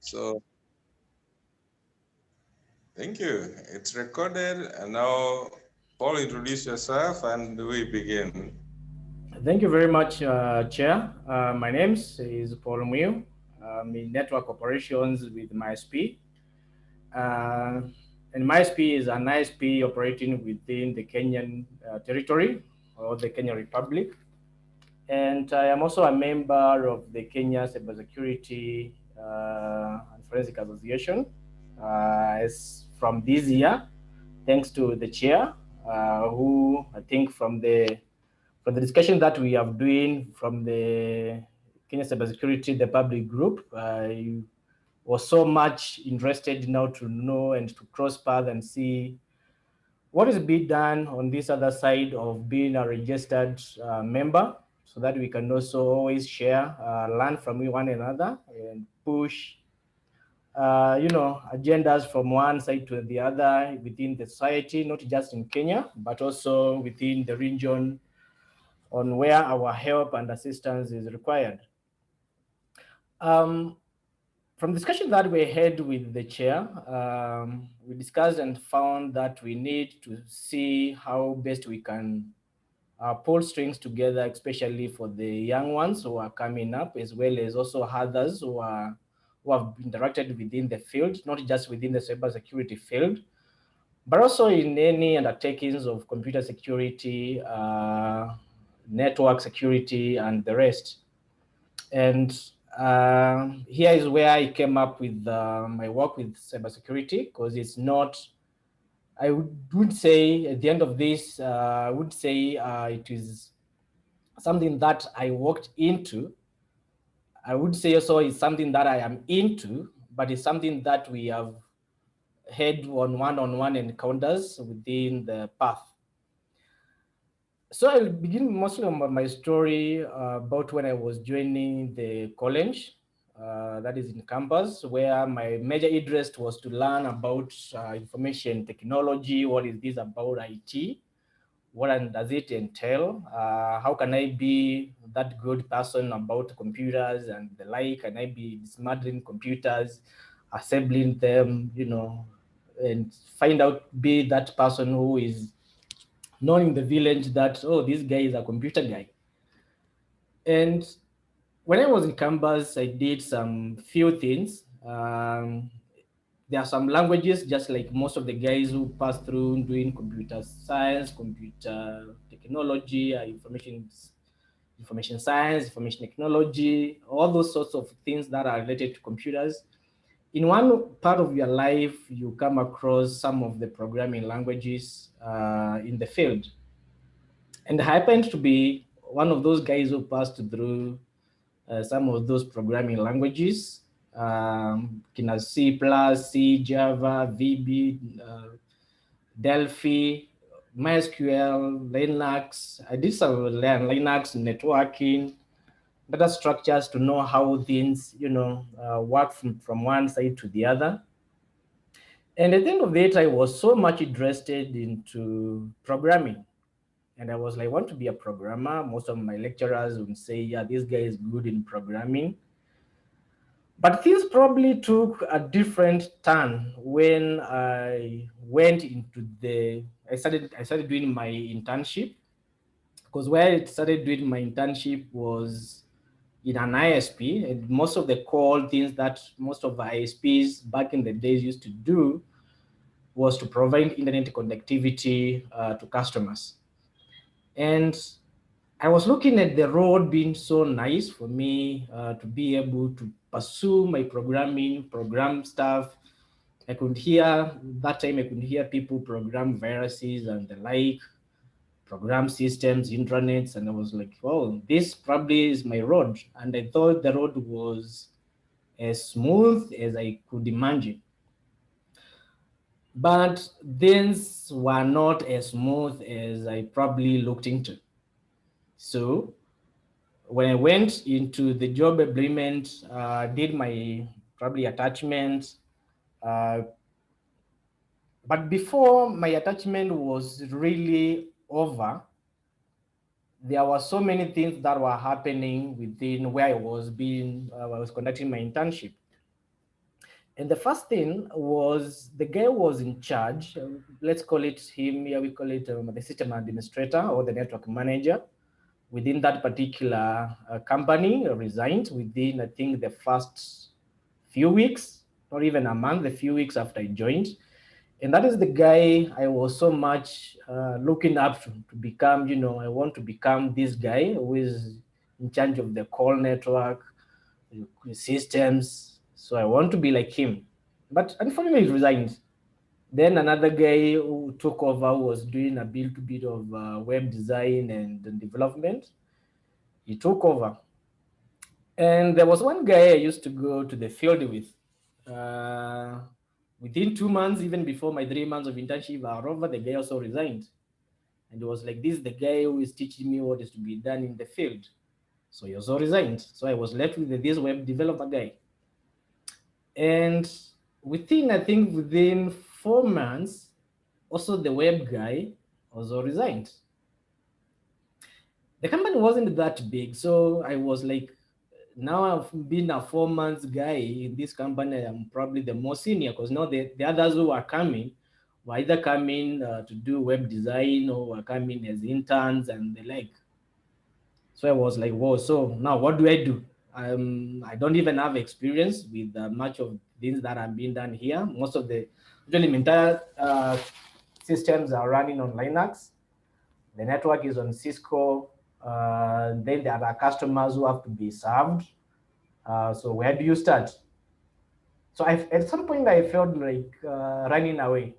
So thank you. It's recorded, and now Paul, introduce yourself, and we begin. Thank you very much, Chair. My name is Paul Mwiu. I'm in Network Operations with MySP. Uh, and MySP is an ISP operating within the Kenyan territory or the Kenyan Republic. And I am also a member of the Kenya Cybersecurity and Forensic Association. As from this year, thanks to the chair, who I think from the discussion that we have doing from the Kenya Cybersecurity, the public group, I was so much interested now to know and to cross path and see what is being done on this other side of being a registered member, so that we can also always share, learn from one another, and push agendas from one side to the other within the society, not just in Kenya, but also within the region on where our help and assistance is required. Um, from discussion that we had with the chair, we discussed and found that we need to see how best we can pull strings together, especially for the young ones who are coming up, as well as also others who have interacted within the field, not just within the cybersecurity field, but also in any undertakings of computer security, network security, and the rest. And here is where I came up with my work with cybersecurity, because it's not, I would say at the end of this, I would say it is something that I walked into. I would say also it's something that I am into, but it's something that we have had on one encounters within the path. So I'll begin mostly on my story about when I was joining the college, that is in campus, where my major interest was to learn about information technology. What is this about IT? What does it entail? How can I be that good person about computers and the like? Can I be dismantling computers, assembling them, and find out, be that person who is known in the village that, oh, this guy is a computer guy. And when I was in campus, I did some few things. There are some languages, just like most of the guys who pass through doing computer science, computer technology, information science, information technology, all those sorts of things that are related to computers. In one part of your life, you come across some of the programming languages in the field. And I happened to be one of those guys who passed through some of those programming languages, kina C++, C, Java, VB, Delphi, MySQL, Linux. I did some learn Linux networking, data structures to know how things, work from one side to the other. And at the end of it, I was so much interested into programming. And I was like, I want to be a programmer. Most of my lecturers would say, yeah, this guy is good in programming. But things probably took a different turn when I went into I started doing my internship, because where I started doing my internship was in an ISP, and most of the core things that most of the ISPs back in the days used to do was to provide internet connectivity to customers. And I was looking at the road being so nice for me to be able to pursue my program stuff. I could hear that time. I could hear people program viruses and the like, program systems, intranets, and I was like, "Oh, this probably is my road." And I thought the road was as smooth as I could imagine, but things were not as smooth as I probably looked into. So when I went into the job agreement, did my probably attachment, uh, but before my attachment was really over, there were so many things that were happening within where I was conducting my internship. And the first thing was the guy was in charge. Let's call it him. Here we call it the system administrator or the network manager within that particular company. Resigned within, I think, the first few weeks, not even a month, a few weeks after I joined. And that is the guy I was so much looking up to become. I want to become this guy who is in charge of the call network, systems. So I want to be like him. But unfortunately, he resigned. Then another guy who took over was doing a little bit of web design and development. He took over. And there was one guy I used to go to the field with. Uh, Within 2 months, even before my 3 months of internship are over, the guy also resigned. And it was like, this is the guy who is teaching me what is to be done in the field. So he also resigned. So I was left with this web developer guy. And I think within 4 months, also the web guy also resigned. The company wasn't that big. So I was like, now I've been a 4 months guy in this company. I'm probably the most senior because now the others who are coming were either coming to do web design or were coming as interns and the like. So I was like, whoa, so now what do I do? I don't even have experience with much of things that are being done here. Most of the, usually my entire systems are running on Linux. The network is on Cisco. Then there are customers who have to be served. So where do you start? So at some point I felt like running away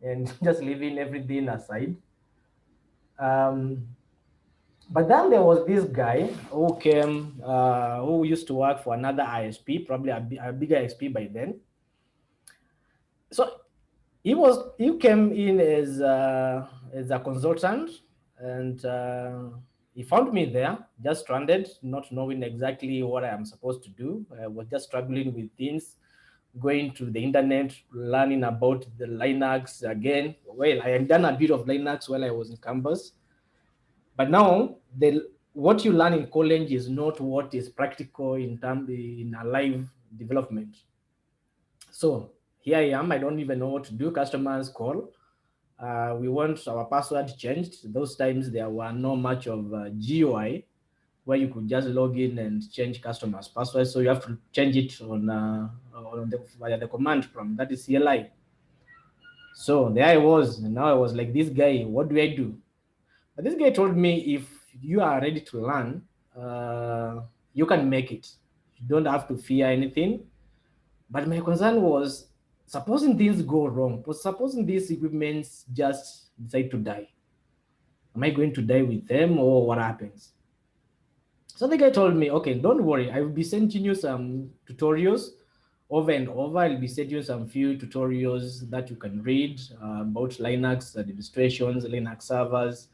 and just leaving everything aside. But then there was this guy who came, who used to work for another ISP, probably a bigger ISP by then. So he came in as a consultant, and he found me there, just stranded, not knowing exactly what I am supposed to do. I was just struggling with things, going to the internet, learning about the Linux again. Well, I had done a bit of Linux while I was in campus. But now, what you learn in college is not what is practical in a live development. So here I am. I don't even know what to do. Customers call. We want our password changed. Those times there were no much of GUI where you could just log in and change customers' password. So you have to change it via the command prompt. That is CLI. So there I was. And now I was like, this guy, what do I do? But this guy told me, if you are ready to learn, you can make it. You don't have to fear anything. But my concern was, supposing things go wrong, but supposing these equipments just decide to die. Am I going to die with them, or what happens? So the guy told me, okay, don't worry. I will be sending you some tutorials over and over. I'll be sending you some few tutorials that you can read about Linux administrations, Linux servers.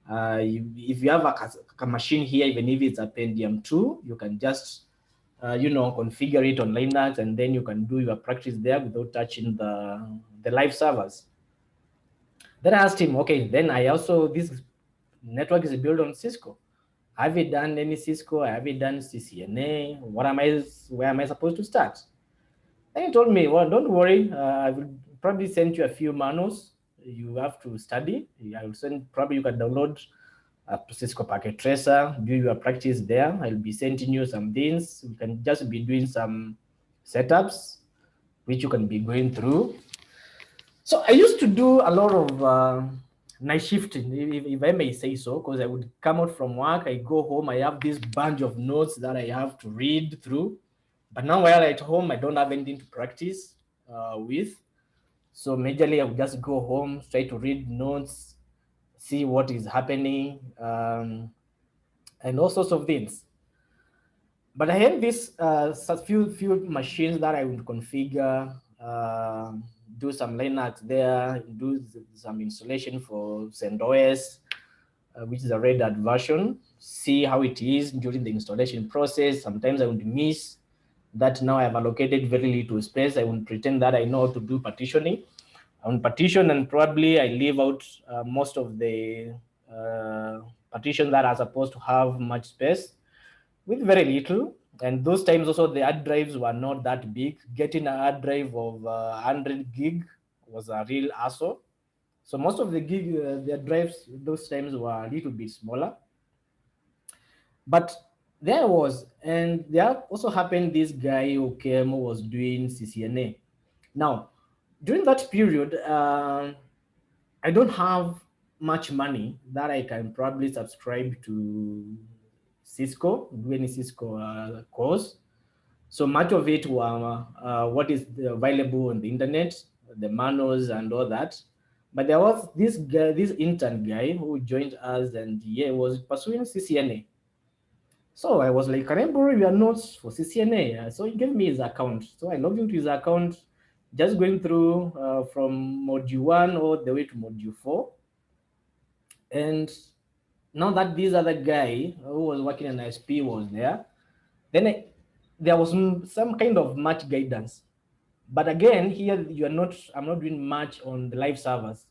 If you have a machine here, even if it's a Pentium 2, you can just configure it on Linux, and then you can do your practice there without touching the live servers. Then I asked him, okay, then this network is built on Cisco. Have you done any Cisco? Have you done CCNA? Where am I supposed to start? Then he told me, well, don't worry. I will probably send you a few manuals you have to study. I will send, probably you can download a Cisco packet tracer, do your practice there. I'll be sending you some things. You can just be doing some setups, which you can be going through. So I used to do a lot of night shifting, if I may say so, because I would come out from work, I go home, I have this bunch of notes that I have to read through. But now while at home, I don't have anything to practice with. So majorly, I would just go home, try to read notes, see what is happening, and all sorts of things. But I had this few machines that I would configure, do some Linux there, do some installation for CentOS, which is a Red Hat version, see how it is during the installation process. Sometimes I would miss that. Now I have allocated very little space. I would pretend that I know how to do partitioning. I would partition, and probably I leave out most of the partitions that are supposed to have much space with very little. And those times also the hard drives were not that big. Getting a hard drive of 100 gig was a real hassle. So most of the gig, the drives those times were a little bit smaller. But there was, and there also happened this guy who came who was doing CCNA. Now, during that period, I don't have much money that I can probably subscribe to Cisco, do any Cisco course. So much of it were what is available on the internet, the manuals and all that. But there was this guy, this intern guy who joined us, and he was pursuing CCNA. So I was like, can I borrow your notes for CCNA? So he gave me his account. So I logged into his account, just going through from module 1 all the way to module 4. And now that this other guy who was working in ISP was there, then there was some kind of much guidance. But again, here I'm not doing much on the live servers.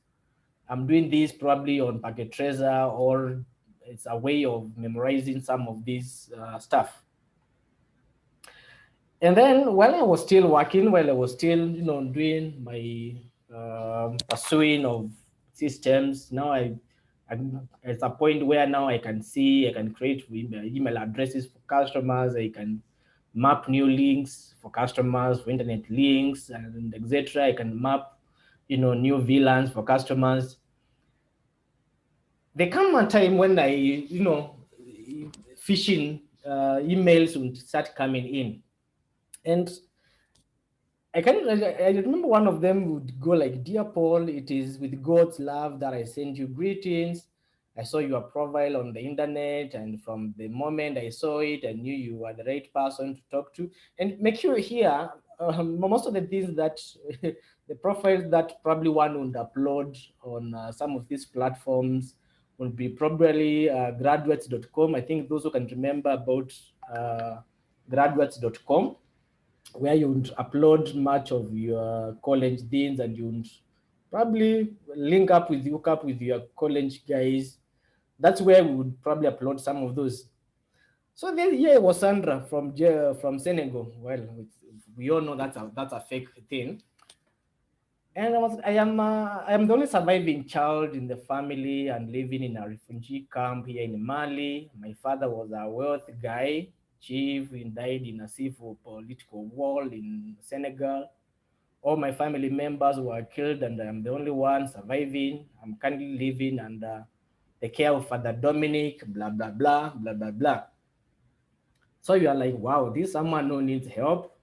I'm doing this probably on Packet Tracer, or it's a way of memorizing some of this stuff. And then while I was still working, while I was still, doing my pursuing of systems, now I'm at a point where now I can see, I can create email addresses for customers, I can map new links for customers, for internet links, and etc. I can map, new VLANs for customers. There come a time when phishing emails would start coming in. And I remember one of them would go like, "Dear Paul, it is with God's love that I send you greetings. I saw your profile on the internet, and from the moment I saw it, I knew you were the right person to talk to." And make sure here, most of the things that the profiles that probably one would upload on some of these platforms would be probably graduates.com. I think those who can remember about graduates.com, where you would upload much of your college things, and you would probably hook up with your college guys. That's where we would probably upload some of those. So then here was Sandra from Senegal. Well, we all know that's a fake thing. And I am the only surviving child in the family and living in a refugee camp here in Mali. My father was a wealthy guy, chief, and died in a civil political war in Senegal. All my family members were killed, and I'm the only one surviving. I'm currently living under the care of Father Dominic, blah, blah, blah, blah, blah, blah. So you are like, wow, this someone who needs help.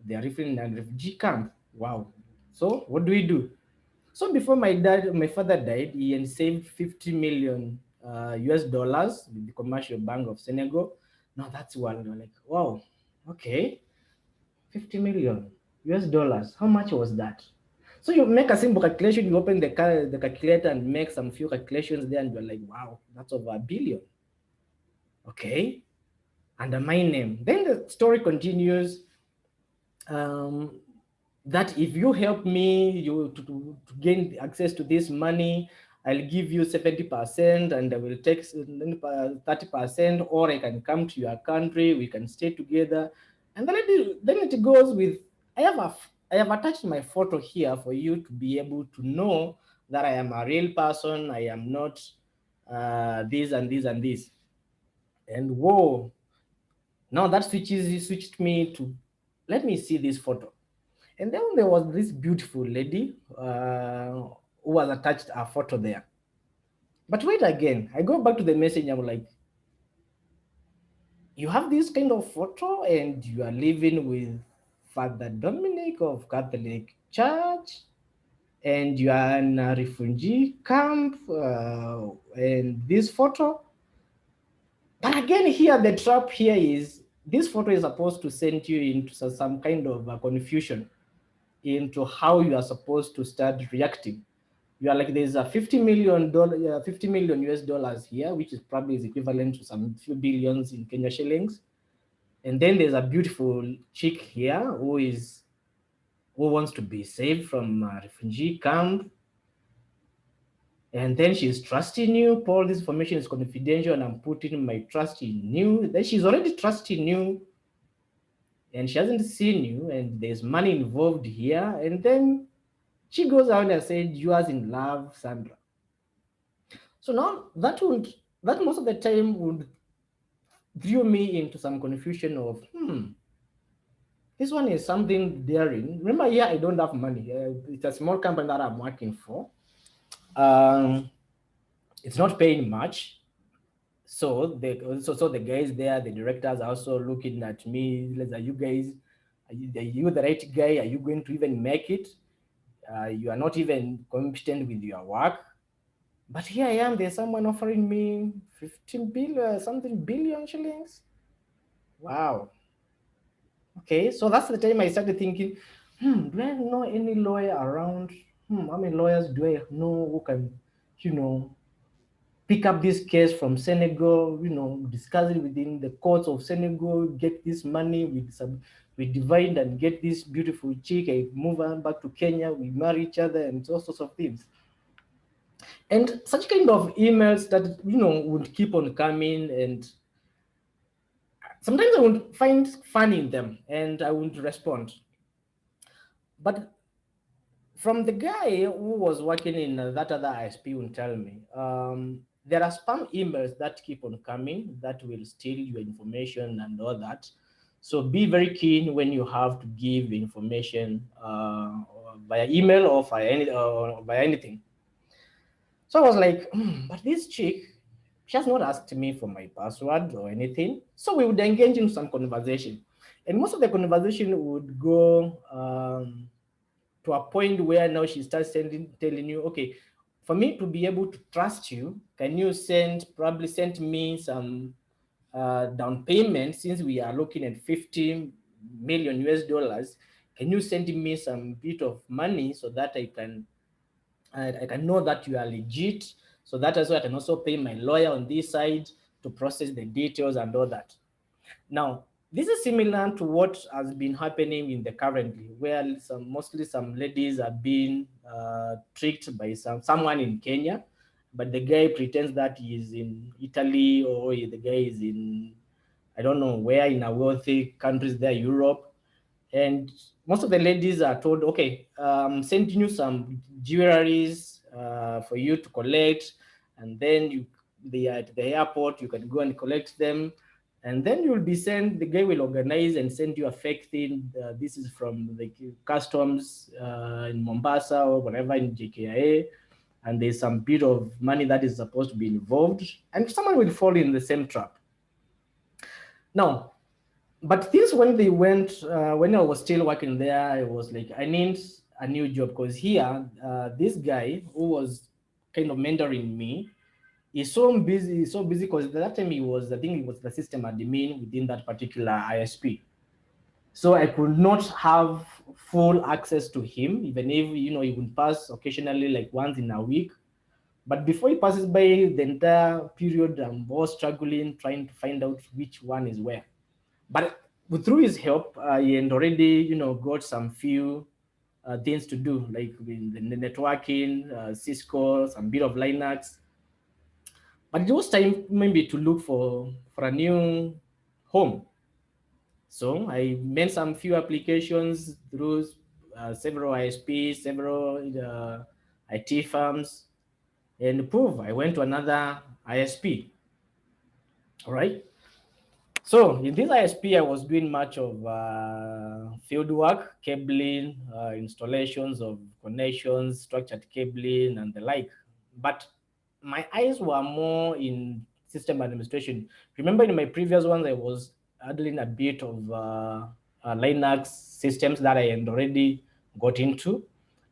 They are living in a refugee camp. Wow. So what do we do? So before my father died, he had saved 50 million US dollars with the commercial bank of Senegal. Now that's one. You're like, wow, okay, 50 million US dollars. How much was that? So you make a simple calculation, you open the calculator and make some few calculations there, and you're like, wow, that's over a billion. Okay, under my name. Then the story continues. Um, that if you help me to gain access to this money, I'll give you 70% and I will take 30%, or I can come to your country, we can stay together. And then it goes with, I have attached my photo here for you to be able to know that I am a real person. I am not this and this and this. And whoa, now that switched me to, let me see this photo. And then there was this beautiful lady who was attached a photo there. But wait again, I go back to the message. I'm like, you have this kind of photo and you are living with Father Dominic of Catholic Church, and you are in a refugee camp, and this photo. But again, here the trap here is, this photo is supposed to send you into some kind of confusion into how you are supposed to start reacting. You are like, there's a $50 million US dollars here, which is probably is equivalent to some few billions in Kenya shillings. And then there's a beautiful chick here who wants to be saved from a refugee camp. And then she's trusting you. Paul, this information is confidential, and I'm putting my trust in you. Then she's already trusting you. and she hasn't seen you, and there's money involved here, and then she goes out and said you are in love, Sandra. So now that most of the time would throw me into some confusion of this one is something daring. Remember, here I don't have money. It's a small company that I'm working for. Um, it's not paying much. So the guys there, the directors are also looking at me. Like, are you guys, are you the right guy? Are you going to even make it? You are not even competent with your work. But here I am. There's someone offering me 15 billion, something billion shillings. Wow. Okay, so that's the time I started thinking, do I know any lawyer around? How many lawyers do I know who can, you know, pick up this case from Senegal, discuss it within the courts of Senegal, get this money, we divide and get this beautiful chick, I move her back to Kenya, we marry each other and all sorts of things. And such kind of emails that, would keep on coming, and sometimes I would find fun in them and I would respond. But from the guy who was working in that other ISP will tell me, there are spam emails that keep on coming that will steal your information and all that. So be very keen when you have to give information via email or via anything. So I was like, but this chick, she has not asked me for my password or anything. So we would engage in some conversation. And most of the conversation would go to a point where now she starts telling you, okay, for me to be able to trust you, can you probably send me some down payment, since we are looking at 50 million US dollars? Can you send me some bit of money so that I can know that you are legit, so that as well I can also pay my lawyer on this side to process the details and all that. Now, this is similar to what has been happening in the currently, where mostly some ladies are being tricked by someone in Kenya, but the guy pretends that he is in Italy, or the guy is in, I don't know where, in a wealthy countries there, Europe. And most of the ladies are told, okay, sending you some jewelries for you to collect, and then they are at the airport, you can go and collect them, and then you'll be sent, the guy will organize and send you a fake thing. This is from the customs in Mombasa or whatever, in JKIA, and there's some bit of money that is supposed to be involved, and someone will fall in the same trap. Now, but things when they went, when I was still working there, I was like, I need a new job, because here, this guy who was kind of mentoring me is so busy, because at that time I think he was the system admin within that particular ISP. So I could not have full access to him, even if, he would pass occasionally, like once in a week. But before he passes by, the entire period, I'm all struggling, trying to find out which one is where. But through his help, he had already, got some few things to do, like with the networking, Cisco, some bit of Linux. But it was time maybe to look for a new home. So I made some few applications through several ISPs, several IT firms, and poof, I went to another ISP. All right. So in this ISP, I was doing much of field work, cabling, installations of connections, structured cabling, and the like. But my eyes were more in system administration. Remember, in my previous ones, I was handling a bit of Linux systems that I had already got into.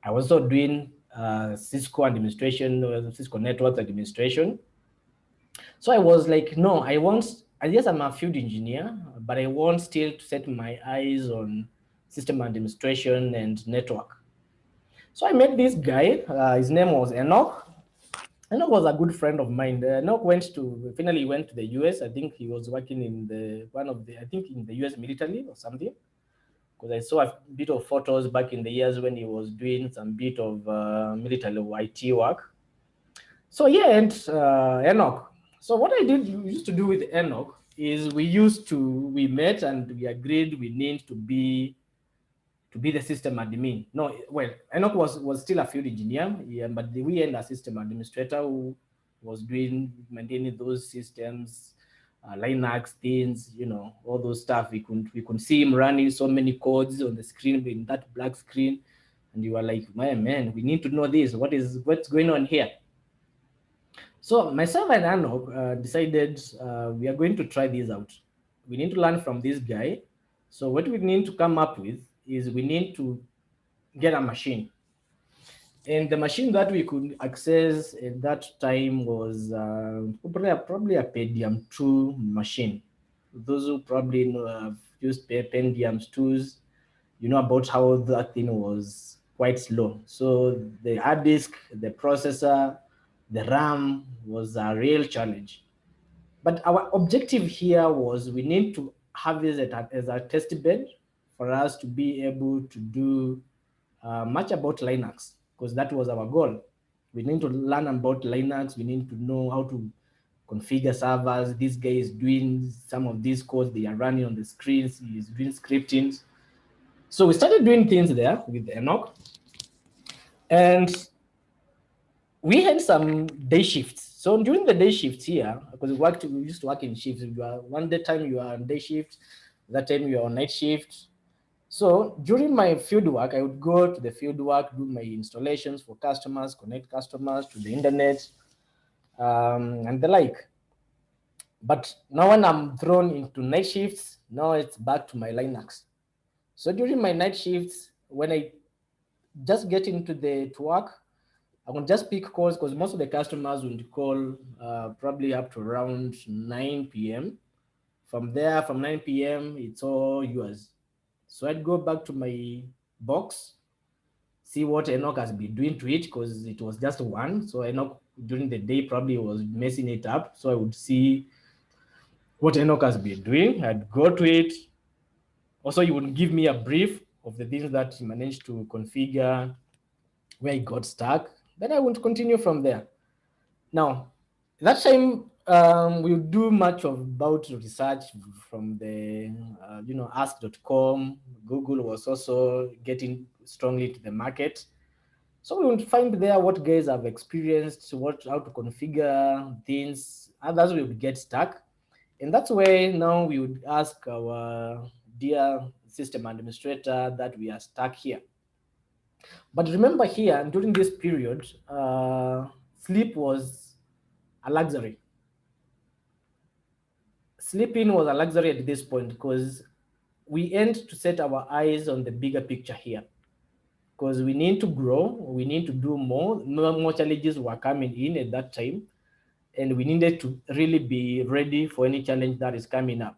I was also doing Cisco administration, Cisco networks administration. So I was like, no, yes, I'm a field engineer, but I want still to set my eyes on system administration and network. So I met this guy, his name was Enoch. Enoch was a good friend of mine. Enoch finally went to the US. I think he was working in I think in the US military or something. Because I saw a bit of photos back in the years when he was doing some bit of military IT work. So yeah, and Enoch. So what I used to do with Enoch is we met and we agreed we need to be the system admin. No, well, Enoch was still a field engineer, yeah, but we had a system administrator who was doing maintaining those systems, Linux things, all those stuff. We could see him running so many codes on the screen in that black screen, and you were like, man, we need to know this. What's going on here? So myself and Enoch decided we are going to try this out. We need to learn from this guy. So what we need to come up with is we need to get a machine. And the machine that we could access at that time was probably a Pentium 2 machine. Those who probably know, have used Pentium 2s, you know about how that thing was quite slow. So the hard disk, the processor, the RAM was a real challenge. But our objective here was we need to have this as a test bed for us to be able to do much about Linux, because that was our goal. We need to learn about Linux. We need to know how to configure servers. This guy is doing some of these codes they are running on the screens. He's doing scripting. So we started doing things there with Enoch. And we had some day shifts. So during the day shifts here, because we used to work in shifts. One day time you are on day shift, that time you are on night shift. So during my field work, I would go to the field work, do my installations for customers, connect customers to the internet, and the like. But now when I'm thrown into night shifts, now it's back to my Linux. So during my night shifts, when I just get into the to work, I can just pick calls because most of the customers would call probably up to around 9 p.m. From there, from 9 p.m., it's all yours. So I'd go back to my box, see what Enoch has been doing to it because it was just one. So Enoch during the day probably was messing it up. So I would see what Enoch has been doing. I'd go to it. Also, he would give me a brief of the things that he managed to configure, where he got stuck. Then I would continue from there. Now, that time we would do much about research from the ask.com. Google was also getting strongly to the market. So we would find there what guys have experienced, how to configure things. Others we would get stuck. And that's where now we would ask our dear system administrator that we are stuck here. But remember here, during this period, sleep was a luxury. Sleeping was a luxury at this point because we end to set our eyes on the bigger picture here. Because we need to grow, we need to do more. More challenges were coming in at that time, and we needed to really be ready for any challenge that is coming up.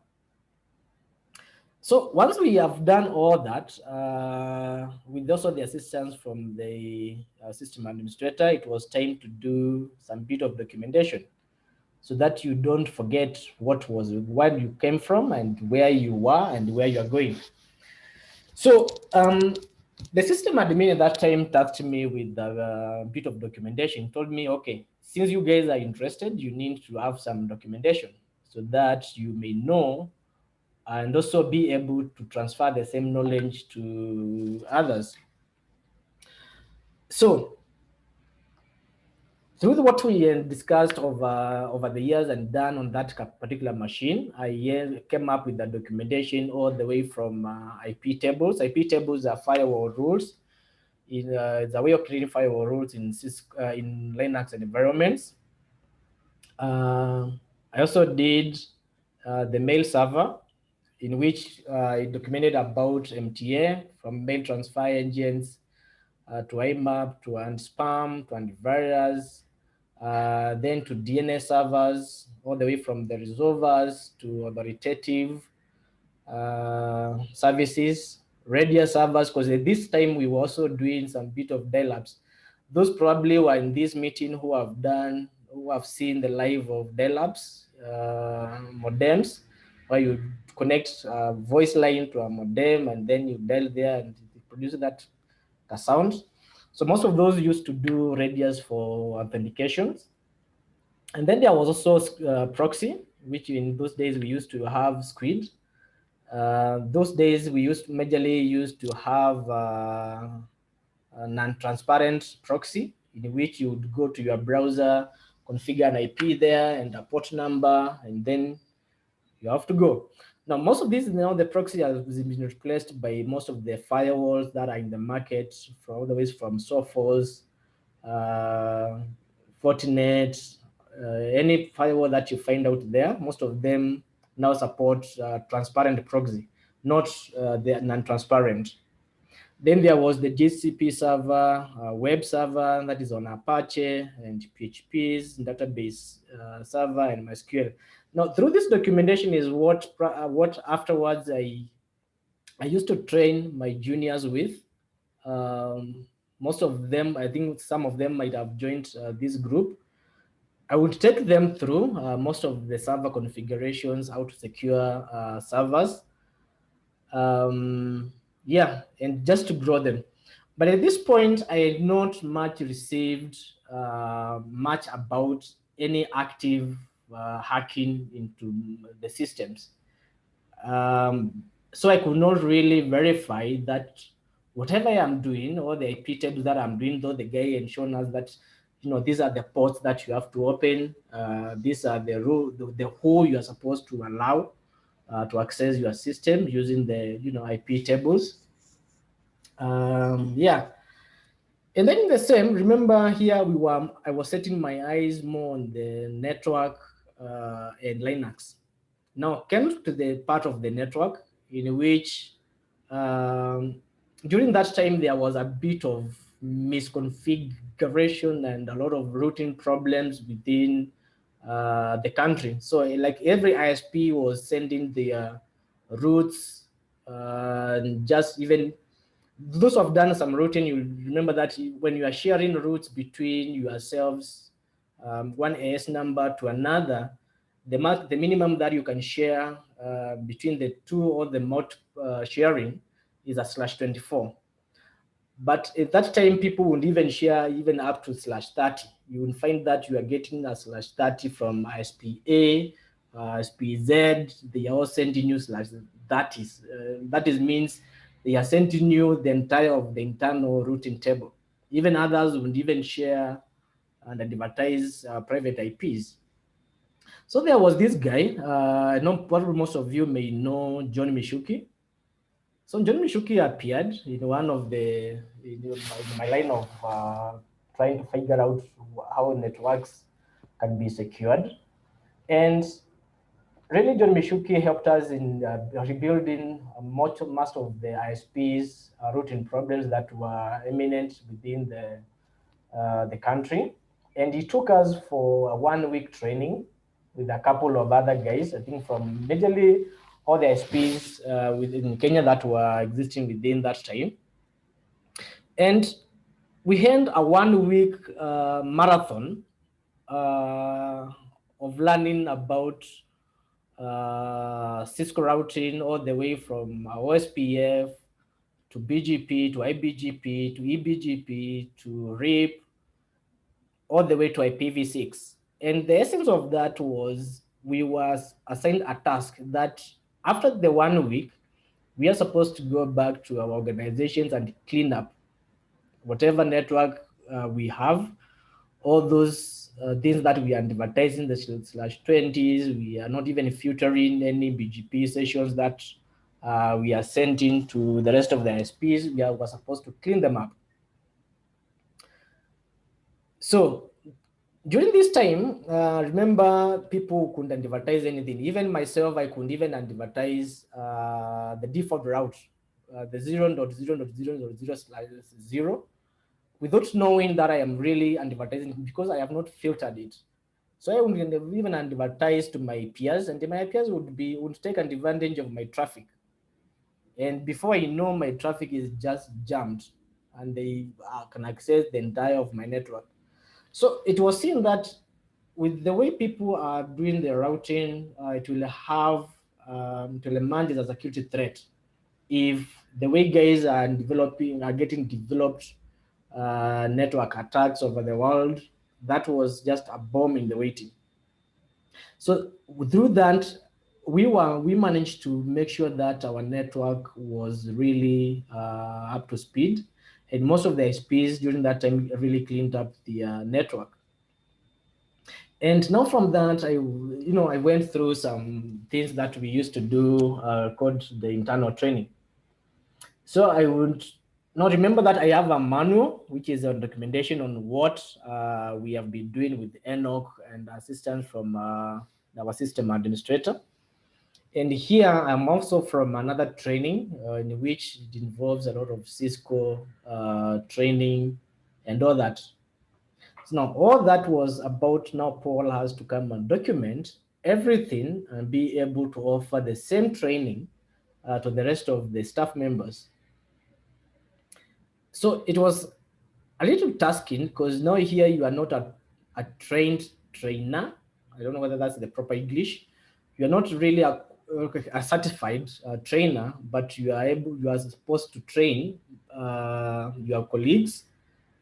So once we have done all that, with also the assistance from the system administrator, it was time to do some bit of documentation so that you don't forget where you came from and where you are and where you are going. So the system admin at that time tasked me with a bit of documentation, told me, okay, since you guys are interested, you need to have some documentation so that you may know and also be able to transfer the same knowledge to others. So through what we discussed over the years and done on that particular machine, I came up with the documentation all the way from IP tables. IP tables are firewall rules. It's a way of creating firewall rules in Linux and environments. I also did the mail server, in which I documented about MTA from mail transfer engines to IMAP to anti-spam to antivirus, then to DNS servers, all the way from the resolvers to authoritative services, Radius servers, because at this time we were also doing some bit of dial-ups. Those probably were in this meeting who have seen the live of dial-ups modems, where you connect a voice line to a modem and then you dial there and it produces that sound. So most of those used to do Radius for authentications. And then there was also proxy, which in those days we used to have Squid. Those days we used to have a non-transparent proxy, in which you would go to your browser, configure an IP there and a port number, and then you have to go. Now, most of these, the proxy has been replaced by most of the firewalls that are in the market, from all the ways from Sophos, uh, Fortinet, any firewall that you find out there. Most of them now support transparent proxy, not the non-transparent. Then there was the GCP server, web server that is on Apache, and PHP's database server, and MySQL. Now, through this documentation is what afterwards I used to train my juniors with. Most of them, I think some of them might have joined this group. I would take them through most of the server configurations, how to secure servers, yeah, and just to grow them. But at this point, I had not much received much about any active hacking into the systems. So I could not really verify that whatever I am doing, or the IP tables that I'm doing, though the guy had shown us that, these are the ports that you have to open, these are the rule, the who you are supposed to allow to access your system using the IP tables. Yeah, and then the same. Remember here I was setting my eyes more on the network and Linux. Now came to the part of the network in which during that time there was a bit of misconfiguration and a lot of routing problems within the country. So like every ISP was sending their routes, and just even those who have done some routing, you remember that when you are sharing routes between yourselves, one AS number to another, the minimum that you can share between the two, or the mod sharing, is a /24. But at that time, people would even share even up to /30. You will find that you are getting a /30 from ISP-A, ISP-Z. They are all sending you /30s. That means they are sending you the entire of the internal routing table. Even others would even share and advertise private IPs. So there was this guy. I know probably most of you may know John Mishuki. So John Mishuki appeared in one of my line of trying to figure out how networks can be secured. And really, John Mishuki helped us in rebuilding most of the ISPs routing problems that were imminent within the country. And he took us for a 1-week training with a couple of other guys, I think from majorly all the ISPs within Kenya that were existing within that time. And we had a 1-week marathon of learning about Cisco routing, all the way from OSPF to BGP to IBGP to EBGP to RIP, all the way to IPv6. And the essence of that was we were assigned a task that after the 1 week, we are supposed to go back to our organizations and clean up whatever network we have, all those things that we are advertising, the /20s. We are not even filtering any BGP sessions that we are sending to the rest of the ISPs. We were supposed to clean them up. So during this time, remember, people couldn't advertise anything. Even myself, I couldn't even advertise the default route, the 0.0.0.0/0, without knowing that I am really advertising, because I have not filtered it. So I wouldn't even advertise to my peers, and my peers would take advantage of my traffic. And before I know, my traffic is just jammed, and they can access the entire of my network. So it was seen that with the way people are doing their routing, it will emerge as a security threat. If the way guys are getting developed network attacks over the world, that was just a bomb in the waiting. So through that, we managed to make sure that our network was really up to speed, and most of the ISPs during that time really cleaned up the network. And now from that, I went through some things that we used to do called the internal training. So I would now remember that I have a manual, which is a documentation on what we have been doing with Enoch and assistance from our system administrator. And here I'm also from another training in which it involves a lot of Cisco training and all that. So now all that was about now Paul has to come and document everything and be able to offer the same training to the rest of the staff members. So it was a little tasking because now here you are not a trained trainer. I don't know whether that's the proper English. You're not really a certified trainer, but you are supposed to train your colleagues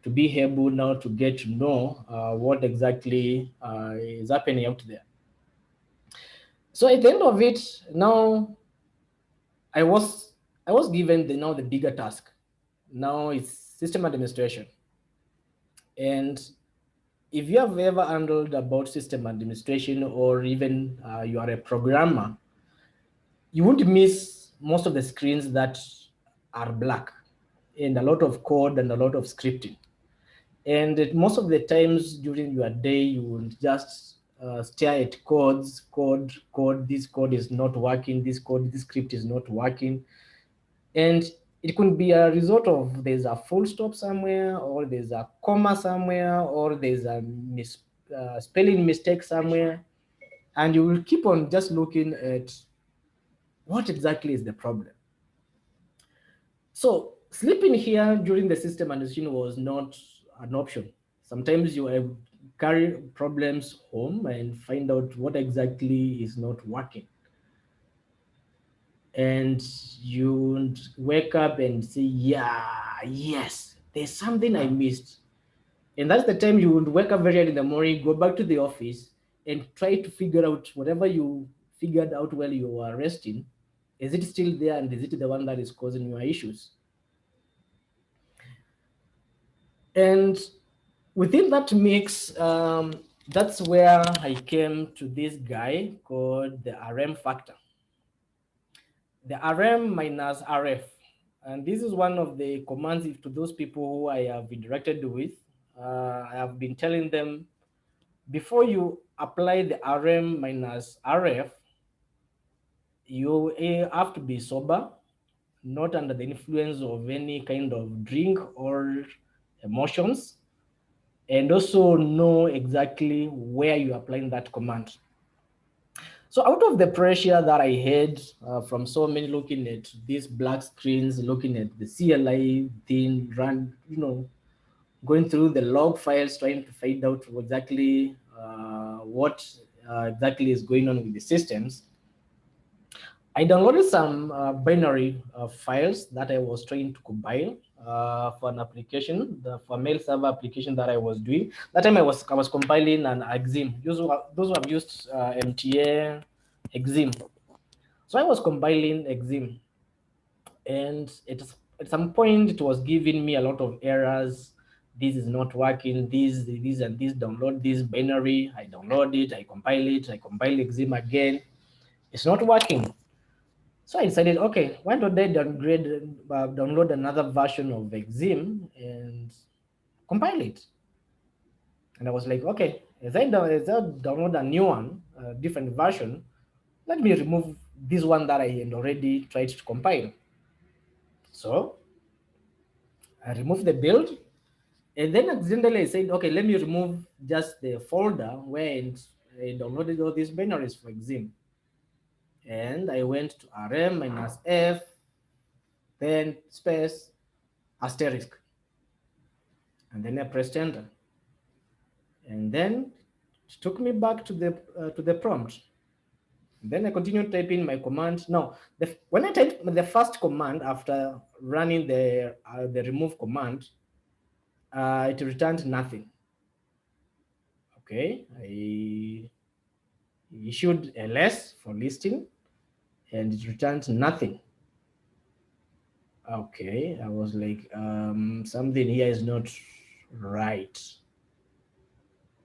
to be able now to get to know what exactly is happening out there. So at the end of it, now I was I was given the bigger task. Now it's system administration. And if you have ever handled about system administration or even you are a programmer, you won't miss most of the screens that are black and a lot of code and a lot of scripting. And most of the times during your day, you will just stare at code. This code is not working. This script is not working. And it could be a result of there's a full stop somewhere, or there's a comma somewhere, or there's a spelling mistake somewhere. And you will keep on just looking at what exactly is the problem. So sleeping here during the system administration was not an option. Sometimes you carry problems home and find out what exactly is not working. And you wake up and say, yeah, yes, there's something I missed. And that's the time you would wake up very early in the morning, go back to the office, and try to figure out whatever you figured out while you were resting. Is it still there, and is it the one that is causing your issues? And within that mix, that's where I came to this guy called the RM factor, the RM minus RF. And this is one of the commands to those people who I have interacted with. I have been telling them, before you apply the RM minus RF, you have to be sober, not under the influence of any kind of drink or emotions, and also know exactly where you're applying that command. So out of the pressure that I had from so many looking at these black screens, looking at the CLI thing, going through the log files, trying to find out exactly what exactly is going on with the systems, I downloaded some binary files that I was trying to compile for an application, for mail server application that I was doing. That time I was compiling an Exim. Those who have used MTA Exim. So I was compiling Exim, and at some point it was giving me a lot of errors. This is not working. This and this. Download this binary. I download it. I compile it. I compile Exim again. It's not working. So I decided, okay, why don't I download another version of Exim and compile it? And I was like, okay, as I download a new one, a different version, let me remove this one that I had already tried to compile. So I removed the build, and then accidentally I said, okay, let me remove just the folder where I downloaded all these binaries for Exim. And I went to rm minus f, then space, asterisk. And then I pressed enter. And then it took me back to the prompt. And then I continued typing my command. Now, when I typed the first command after running the remove command, it returned nothing. Okay, issued a less for listing, and it returned nothing. Okay, I was like, something here is not right.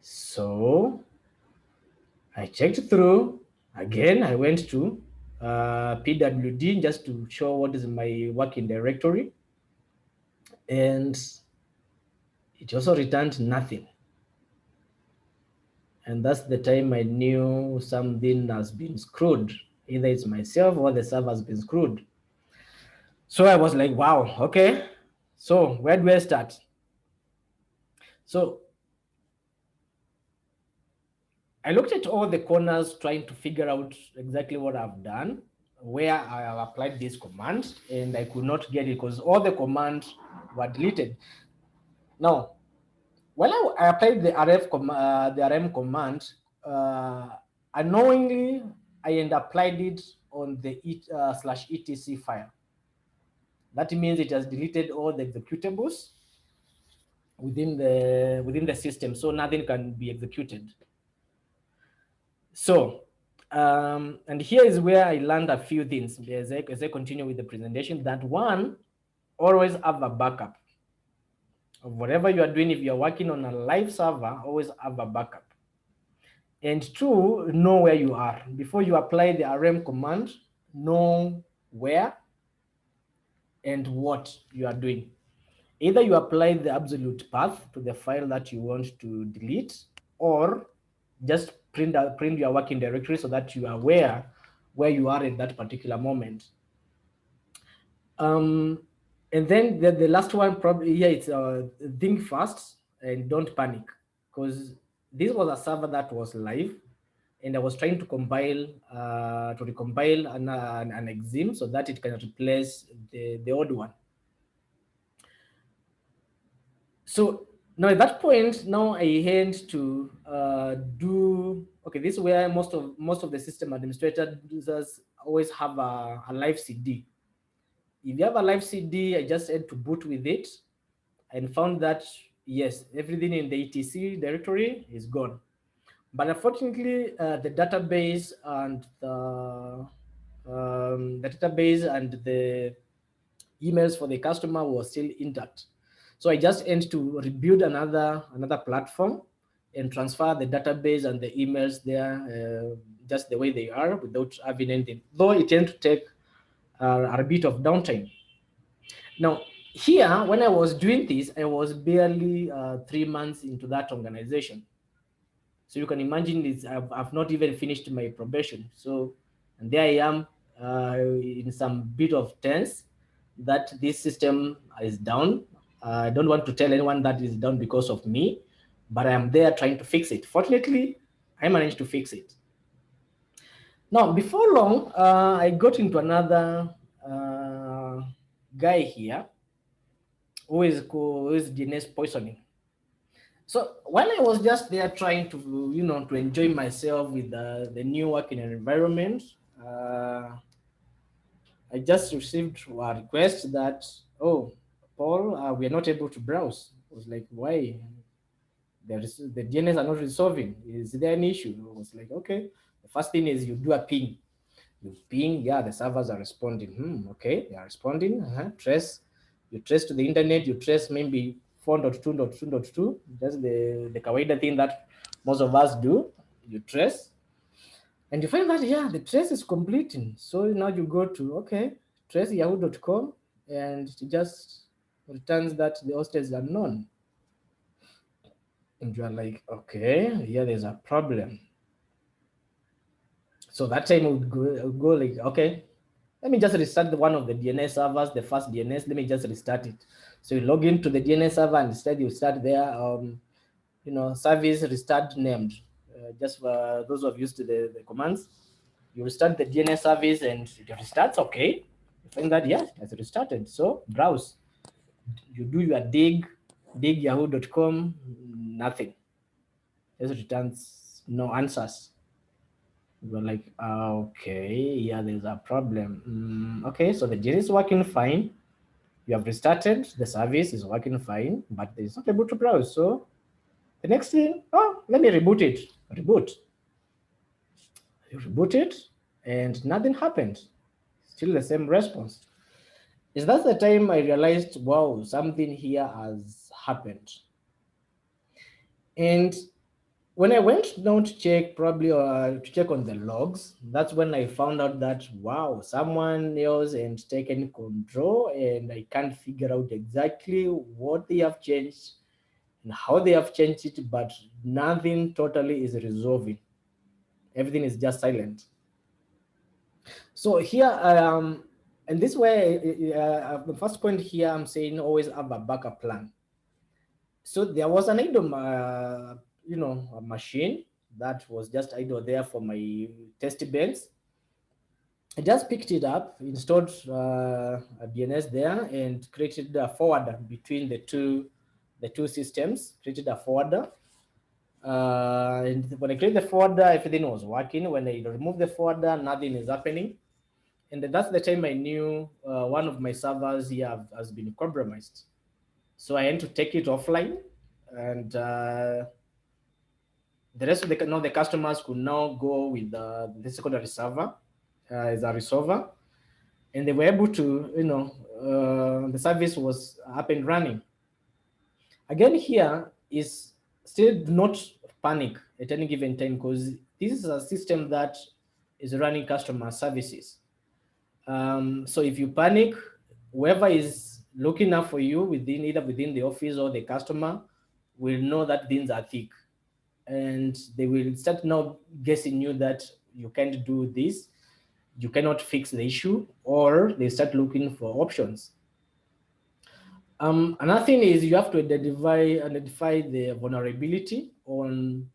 So I checked through again. I went to PWD just to show what is my working directory, and it also returned nothing. And that's the time I knew something has been screwed. Either it's myself or the server has been screwed. So I was like, wow, okay. So where do I start? So I looked at all the corners trying to figure out exactly what I've done, where I have applied this command, and I could not get it because all the commands were deleted. Now, when I applied the the RM command, unknowingly, I applied it on the /etc file. That means it has deleted all the executables within the system, so nothing can be executed. So, and here is where I learned a few things as I continue with the presentation. That one, always have a backup of whatever you are doing. If you are working on a live server, always have a backup. And two, know where you are. Before you apply the RM command, know where and what you are doing. Either you apply the absolute path to the file that you want to delete, or just print your working directory so that you are aware where you are at that particular moment. And then the last one, probably here, it's think fast and don't panic, because this was a server that was live, and I was trying to compile to recompile an exim so that it can replace the old one. So now at that point, now I had to do, okay, this is where most of the system administrators always have a live CD. If you have a live CD, I just had to boot with it and found that, yes, everything in the etc directory is gone. But unfortunately, the database and the emails for the customer was still intact. So I just had to rebuild another platform and transfer the database and the emails there just the way they are without having anything, though it tends to take a bit of downtime. Now, here, when I was doing this, I was barely 3 months into that organization. So you can imagine this, I've not even finished my probation. So, and there I am in some bit of tense that this system is down. I don't want to tell anyone that is down because of me, but I am there trying to fix it. Fortunately, I managed to fix it. Now, before long, I got into another guy here who is DNS poisoning. So while I was just there trying to, to enjoy myself with the new working environment, I just received a request that, oh, Paul, we are not able to browse. I was like, why? The DNS are not resolving. Is there an issue? I was like, okay. The first thing is you do a ping. You ping, yeah, the servers are responding. Okay, they are responding. Trace. You trace to the internet. You trace maybe 4.2.2.2. That's the kawaida thing that most of us do. You trace, and you find that, yeah, the trace is completing. So now you go to, okay, trace yahoo.com, and it just returns that the host is unknown. And you are like, okay, yeah, there's a problem. So that time we would go like, okay, let me just restart one of the DNS servers, the first DNS, let me just restart it. So you log into the DNS server, and instead you start there, service restart named. Just for those who have used the commands, you restart the DNS service and it restarts, okay. You find that, yeah, it has restarted. So browse. You do your dig yahoo.com, nothing. It returns no answers. We're like, okay, yeah, there's a problem. Okay, so the DNS is working fine. You have restarted, the service is working fine, but it's not able to browse. So the next thing, oh, let me reboot it. Reboot. You reboot it, and nothing happened. Still the same response. Is that the time I realized, wow, something here has happened. And when I went down to check, probably to check on the logs, that's when I found out that wow, someone else and taken control, and I can't figure out exactly what they have changed and how they have changed it, but nothing totally is resolving. Everything is just silent. So here, and this way, the first point here, I'm saying always have a backup plan. So there was an idle, a machine that was just idle there for my test beds. I just picked it up, installed a DNS there, and created a forwarder between the two systems. Created a forwarder, and when I created the forwarder, everything was working. When I removed the forwarder, nothing is happening. And that's the time I knew one of my servers here has been compromised. So I had to take it offline, and the rest of the customers could now go with the secondary server as a resolver, and they were able to, the service was up and running. Again, here is still do not panic at any given time, because this is a system that is running customer services. So if you panic, whoever is looking up for you within either within the office or the customer will know that things are thick, and they will start now guessing you that you can't do this, you cannot fix the issue, or they start looking for options. Another thing is you have to identify the vulnerability on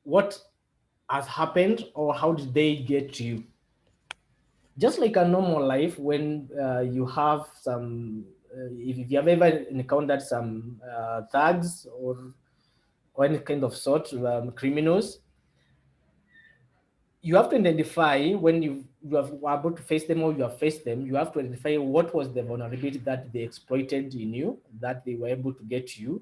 what has happened or how did they get to you. Just like a normal life, when you have some, if you have ever encountered some thugs or any kind of sort, criminals, you have to identify when you have were able to face them or you have faced them, you have to identify what was the vulnerability that they exploited in you, that they were able to get to you.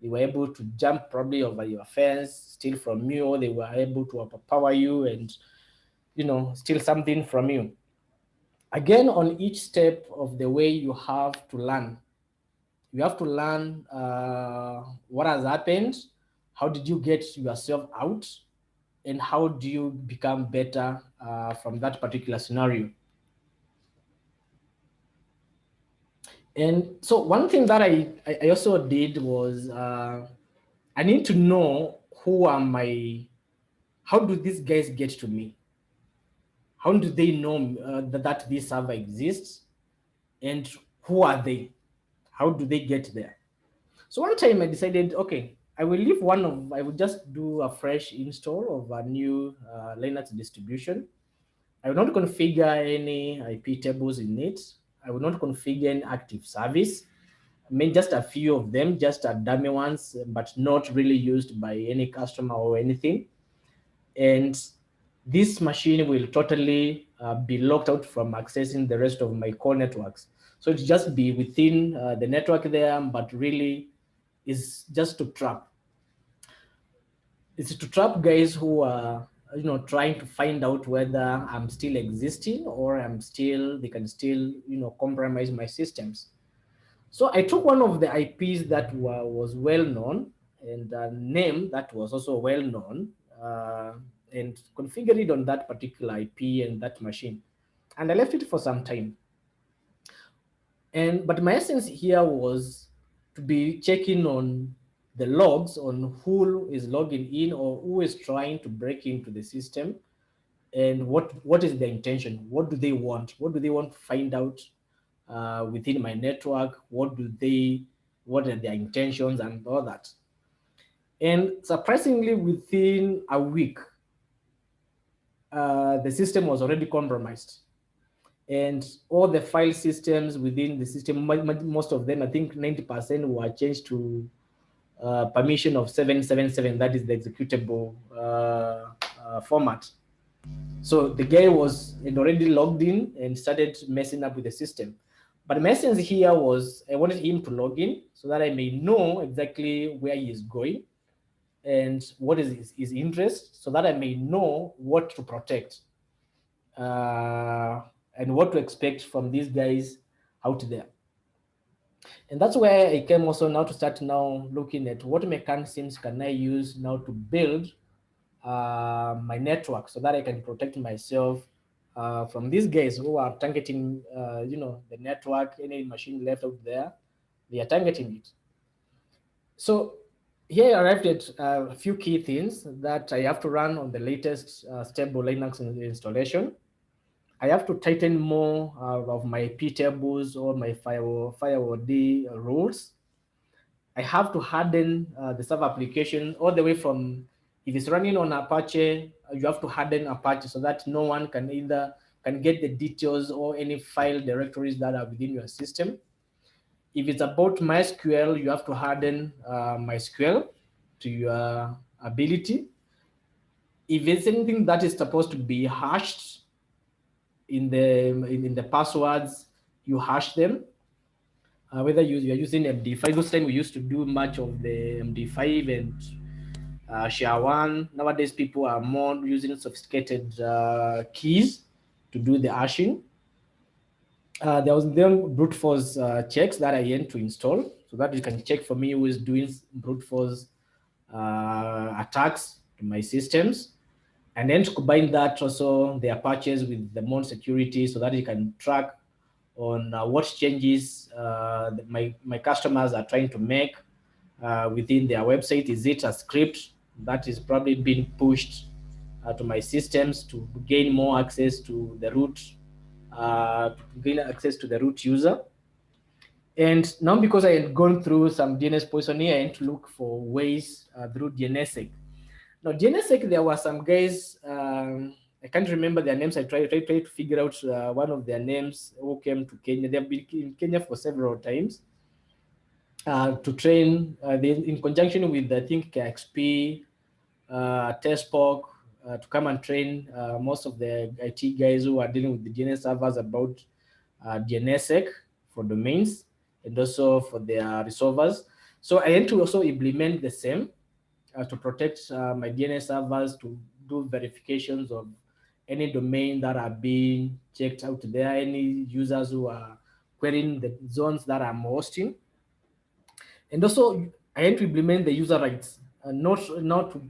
They were able to jump probably over your fence, steal from you, or they were able to overpower you and, steal something from you. Again, on each step of the way, you have to learn. You have to learn what has happened, how did you get yourself out, and how do you become better from that particular scenario. And so one thing that I also did was I need to know who are my, how do these guys get to me? How do they know that this server exists? And who are they? How do they get there? So one time I decided, okay, I will just do a fresh install of a new Linux distribution. I will not configure any IP tables in it. I will not configure any active service. I mean, just a few of them, just a dummy ones, but not really used by any customer or anything. And this machine will totally be locked out from accessing the rest of my core networks. So it just be within the network there, but really is just to trap. It's to trap guys who are, trying to find out whether I'm still existing or they can still, compromise my systems. So I took one of the IPs that was well known and a name that was also well known, and configured it on that particular IP and that machine. And I left it for some time. But my essence here was to be checking on the logs on who is logging in or who is trying to break into the system, and what is their intention. What do they want? What do they want to find out within my network? What are their intentions and all that? And surprisingly, within a week, the system was already compromised, and all the file systems within the system, most of them, I think 90%, were changed to permission of 777. That is the executable format. So the guy had already logged in and started messing up with the system. But my essence here was I wanted him to log in so that I may know exactly where he is going. and what is his interest, so that I may know what to protect and what to expect from these guys out there. And that's where I came also now to start now looking at what mechanisms can I use now to build my network so that I can protect myself from these guys who are targeting, the network, any machine left out there, they are targeting it. So here I arrived at a few key things that I have to run on the latest stable Linux installation. I have to tighten more of my P tables or my firewall D rules. I have to harden the server application all the way from, if it's running on Apache, you have to harden Apache so that no one can get the details or any file directories that are within your system. If it's about MySQL, you have to harden MySQL to your ability. If it's anything that is supposed to be hashed in the passwords, you hash them. Whether you're using MD5, those time we used to do much of the MD5 and SHA-1. Nowadays, people are more using sophisticated keys to do the hashing. There was then brute force checks that I had to install so that you can check for me who is doing brute force attacks to my systems. And then to combine that also the Apaches with the Mon security so that you can track on what changes my customers are trying to make within their website. Is it a script that is probably being pushed to my systems to gain more access to the root, user? And now because I had gone through some DNS poisoning, I had to look for ways through DNSSEC. Now, DNSSEC, there were some guys, I can't remember their names. I tried to figure out one of their names who came to Kenya. They've been in Kenya for several times to train in conjunction with, I think, KXP, TESPOC, to come and train most of the IT guys who are dealing with the DNS servers about DNSSEC for domains and also for their resolvers. So I had to also implement the same to protect my DNS servers, to do verifications of any domain that are being checked out there, any users who are querying the zones that I'm hosting. And also, I had to implement the user rights, not to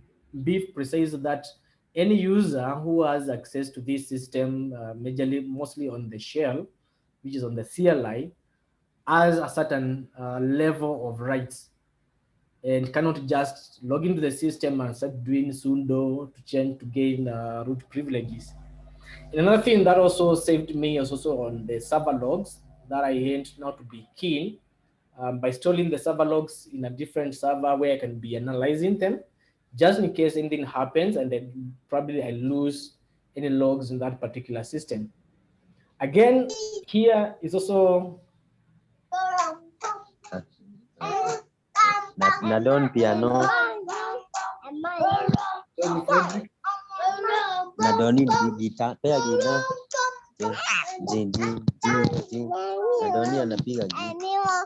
be precise that any user who has access to this system, mostly on the shell, which is on the CLI, has a certain level of rights and cannot just log into the system and start doing sudo to change to gain root privileges. And another thing that also saved me is also on the server logs that I had now to be keen by storing the server logs in a different server where I can be analyzing them, just in case anything happens and then probably I lose any logs in that particular system. Again, here is also Nadon piano. Nadoni gitaa, pea gitaa. Nadoni anapiga gitaa.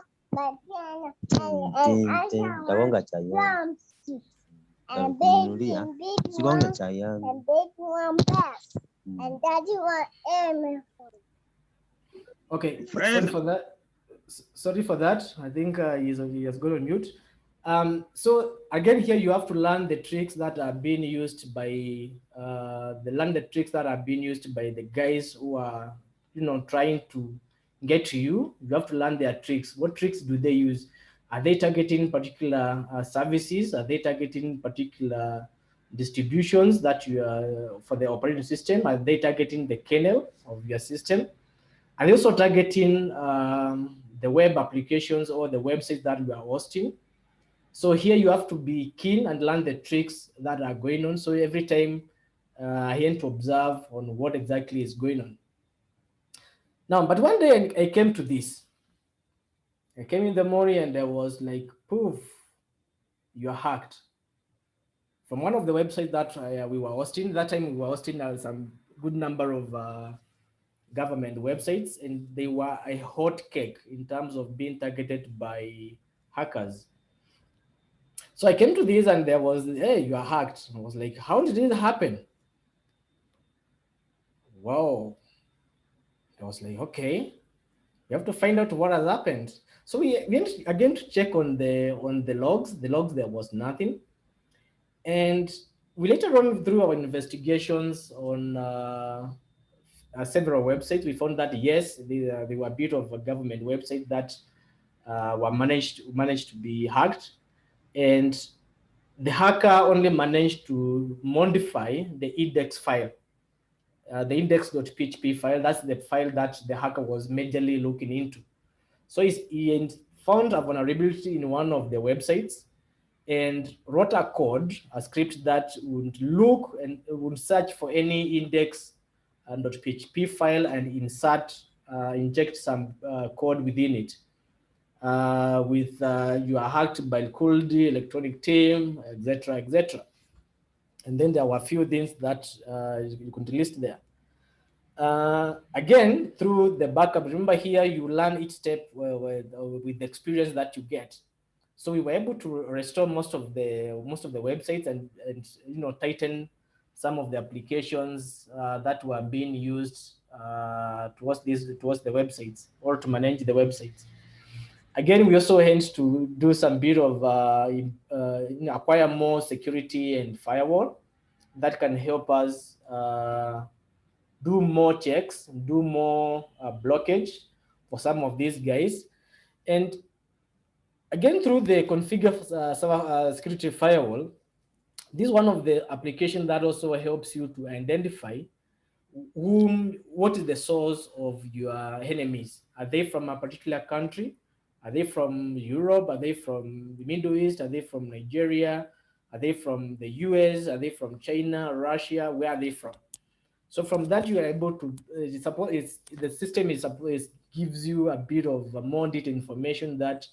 Tagonga chai yangu. Takununulia. Sigonge chai yangu. Okay, sorry for that. I think he has gone on mute. So again, here you have to learn the tricks that are being used by the guys who are, trying to get to you. You have to learn their tricks. What tricks do they use? Are they targeting particular services? Are they targeting particular distributions that you are for the operating system? Are they targeting the kernel of your system? Are they also targeting the web applications or the websites that you are hosting? So here you have to be keen and learn the tricks that are going on. So every time I need to observe on what exactly is going on. Now, but one day I came to this. I came in the morning and I was like, poof, you're hacked. From one of the websites that we were hosting, that time we were hosting some good number of government websites, and they were a hot cake in terms of being targeted by hackers. So I came to this and there was, hey, you are hacked. I was like, how did it happen? Wow. I was like, okay, we have to find out what has happened. So we went again to check on the logs. The logs, there was nothing. And we later on, through our investigations on several websites, we found that yes, they were a bit of a government website that were managed to be hacked, and the hacker only managed to modify the index file, the index.php file. That's the file that the hacker was majorly looking into. So he found a vulnerability in one of the websites and wrote a code, a script that would look and would search for any index.php file and inject some code within it. With you are hacked by Kuldi, electronic team, etc., etc. And then there were a few things that you could list there. Again, through the backup, remember here you learn each step with the experience that you get. So we were able to restore most of the websites and tighten some of the applications that were being used towards the websites or to manage the websites. Again, we also had to do some bit of acquire more security and firewall that can help us do more checks, do more blockage for some of these guys. And again, through the configure security firewall, this is one of the applications that also helps you to identify what is the source of your enemies. Are they from a particular country? Are they from Europe? Are they from the Middle East? Are they from Nigeria? Are they from the US? Are they from China, Russia? Where are they from? So from that, you are able to the system gives you a bit of more detailed information that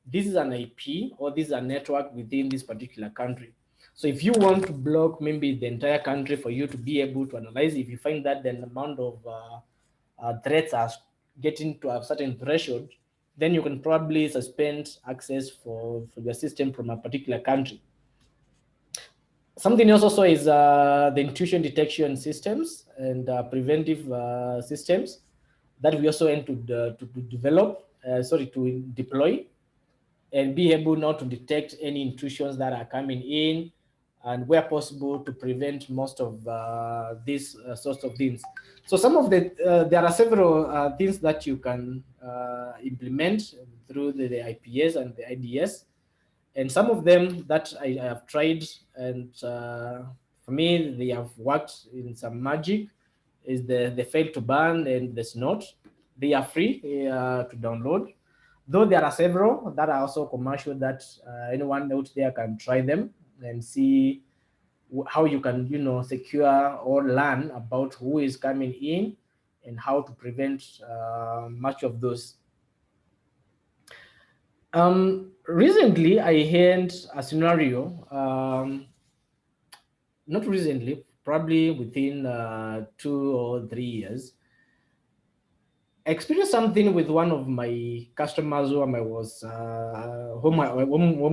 this is an IP or this is a network within this particular country. So if you want to block maybe the entire country for you to be able to analyze, if you find that the amount of threats are getting to a certain threshold, then you can probably suspend access for your system from a particular country. Something else also is the intrusion detection systems and preventive systems that we also aim to deploy and be able now to detect any intrusions that are coming in, and where possible to prevent most of these sorts of things. So some of there are several things that you can implement through the IPS and the IDS. And some of them that I have tried, and for me, they have worked in some magic, is the Fail to Burn and the Snort. They are free to download, though there are several that are also commercial that anyone out there can try them and see how you can, secure or learn about who is coming in and how to prevent much of those. Recently, I heard a scenario, not recently, probably within 2 or 3 years. I experienced something with one of my customers whom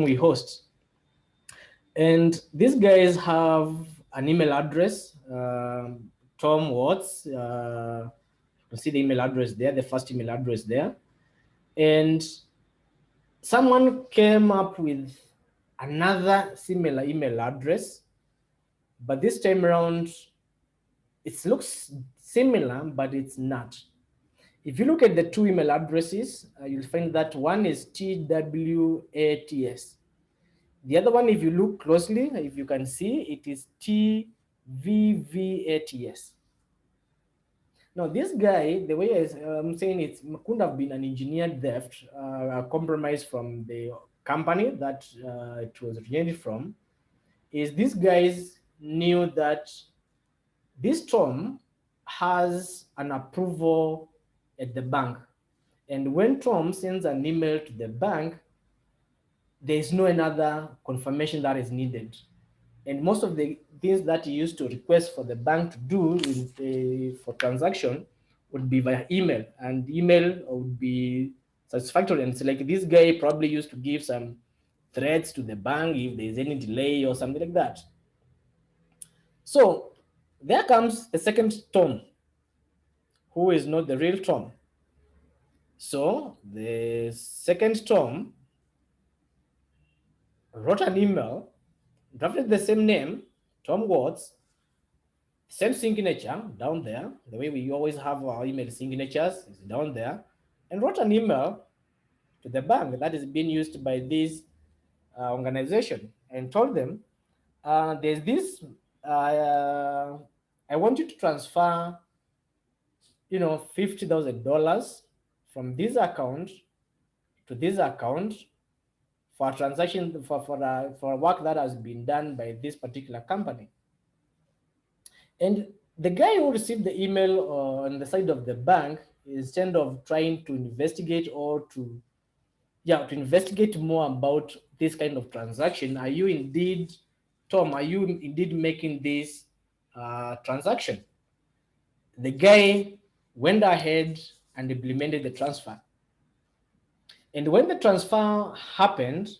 we host. And these guys have an email address, Tom Watts. You can see the email address there, the first email address there. And someone came up with another similar email address, but this time around, it looks similar, but it's not. If you look at the two email addresses, you'll find that one is TWATS. The other one, if you look closely, if you can see, it is TVVATS. Now, this guy, the way I'm saying it could have been an engineered theft, a compromise from the company that it was originated from, is these guys knew that this Tom has an approval at the bank. And when Tom sends an email to the bank, there is no another confirmation that is needed. And most of the things that you used to request for the bank to do for transaction would be via email, and email would be satisfactory. And it's like this guy probably used to give some threats to the bank if there's any delay or something like that. So there comes a second Tom, who is not the real Tom. So the second Tom wrote an email, drafted the same name, Tom Watts, same signature down there, the way we always have our email signatures is down there, and wrote an email to the bank that is being used by this organization and told them, there's this, I want you to transfer, $50,000 from this account to this account for a transaction for work that has been done by this particular company. And the guy who received the email on the side of the bank, instead of trying to investigate or to investigate more about this kind of transaction, are you indeed, Tom, are you indeed making this transaction? The guy went ahead and implemented the transfer. And when the transfer happened,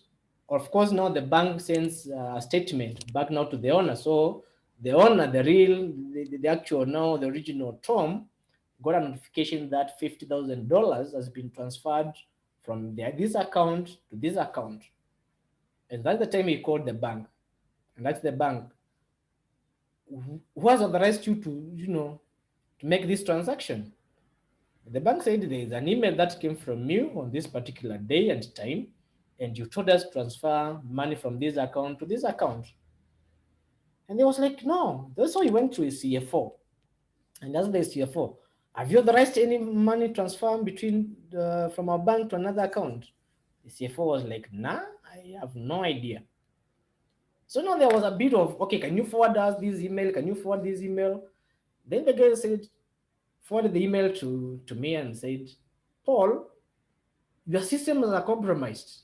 of course, now the bank sends a statement back now to the owner. So the owner, the actual now, the original Tom, got a notification that $50,000 has been transferred from this account to this account. And that's the time he called the bank. And that's the bank who has authorized you to make this transaction. The bank said there is an email that came from you on this particular day and time, and you told us to transfer money from this account to this account. And they was like, no. That's why he went to his CFO. And as the CFO, have you authorized any money transfer between from our bank to another account? The CFO was like, nah, I have no idea. So now there was a bit of, okay, can you forward us this email? Can you forward this email? Then the guy said, forwarded the email to me and said, Paul, your systems are compromised.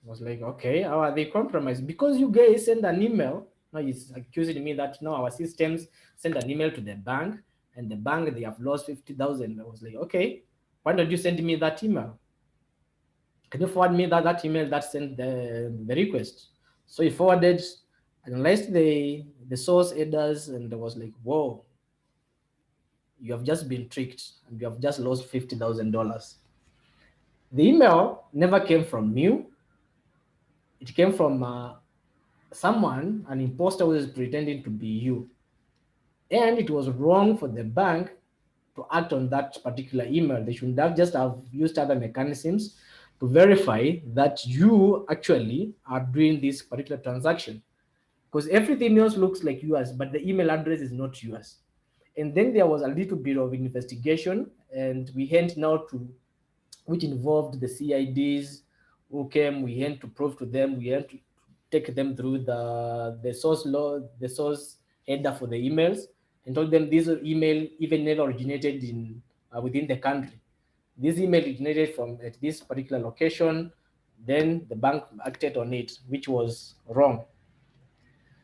I was like, okay, how are they compromised? Because you guys send an email. Now he's accusing me that now our systems send an email to the bank, and the bank, they have lost 50,000. I was like, okay, why don't you send me that email? Can you forward me that email that sent the request? So he forwarded, analyzed the source headers, and I was like, whoa, you have just been tricked and you have just lost $50,000. The email never came from Mwiu. It came from someone, an imposter who is pretending to be you. And it was wrong for the bank to act on that particular email. They should have just have used other mechanisms to verify that you actually are doing this particular transaction. Because everything else looks like yours, but the email address is not yours. And then there was a little bit of investigation, and we went now to, which involved the CIDs who came. We had to prove to them, we had to take them through the source header for the emails, and told them this email even never originated in within the country. This email originated from at this particular location. Then the bank acted on it, which was wrong.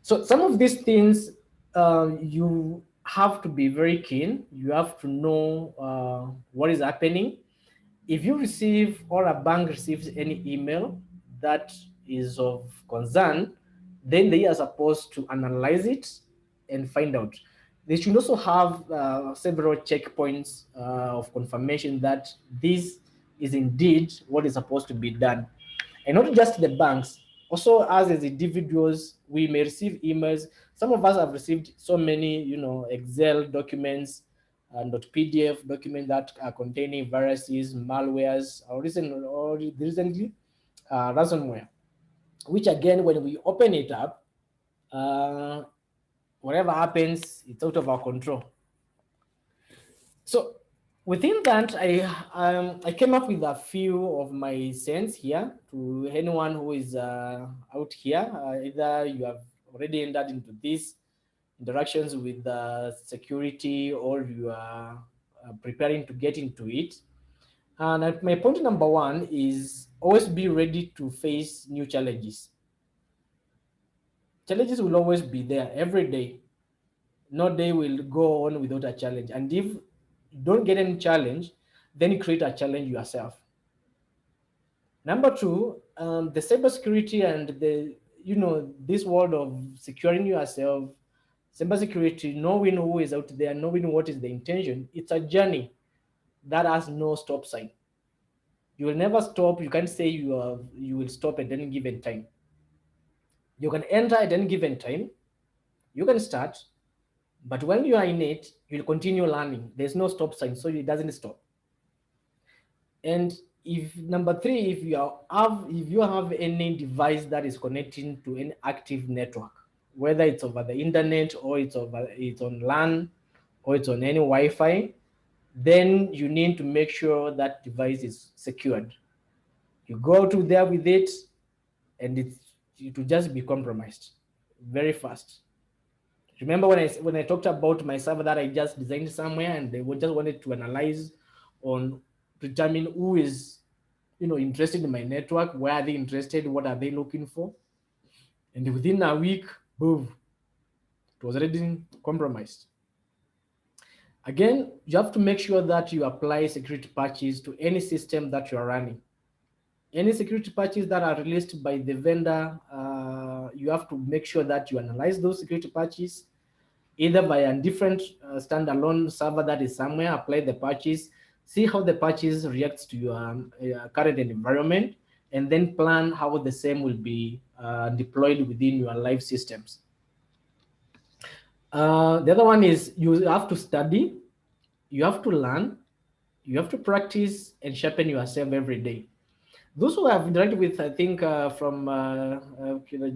So some of these things, you have to be very keen. You have to know what is happening. If you receive or a bank receives any email that is of concern, then they are supposed to analyze it and find out. They should also have several checkpoints of confirmation that this is indeed what is supposed to be done. And not just the banks, also us as individuals, we may receive emails. Some of us have received so many, Excel documents and PDF documents that are containing viruses, malwares, or recently ransomware, which again, when we open it up, whatever happens, it's out of our control. So within that, I came up with a few of my sense here to anyone who is out here. Either you have already entered into these interactions with security, or you are preparing to get into it. And my point number one is always be ready to face new challenges. Challenges will always be there every day. No day will go on without a challenge. And if you don't get any challenge, then you create a challenge yourself. Number two, the cybersecurity and the, you know, this world of securing yourself, cybersecurity, knowing who is out there, knowing what is the intention, it's a journey that has no stop sign. You will never stop. You can't say you will stop at any given time. You can enter at any given time. You can start, but when you are in it, you'll continue learning. There's no stop sign, so it doesn't stop. And if number three, if you have any device that is connecting to any active network, whether it's over the internet or it's on LAN or it's on any Wi-Fi, then you need to make sure that device is secured. You go to there with it, and it will just be compromised very fast. Remember when I talked about my server that I just designed somewhere, and they just wanted to analyze on determine who is, you know, interested in my network, where are they interested, what are they looking for, and within a week, boom, it was already compromised. Again, you have to make sure that you apply security patches to any system that you are running. Any security patches that are released by the vendor, you have to make sure that you analyze those security patches, either by a different standalone server that is somewhere, apply the patches, see how the patches reacts to your current environment, and then plan how the same will be deployed within your live systems. The other one is you have to study, you have to learn, you have to practice and sharpen yourself every day. Those who have interacted with, I think, from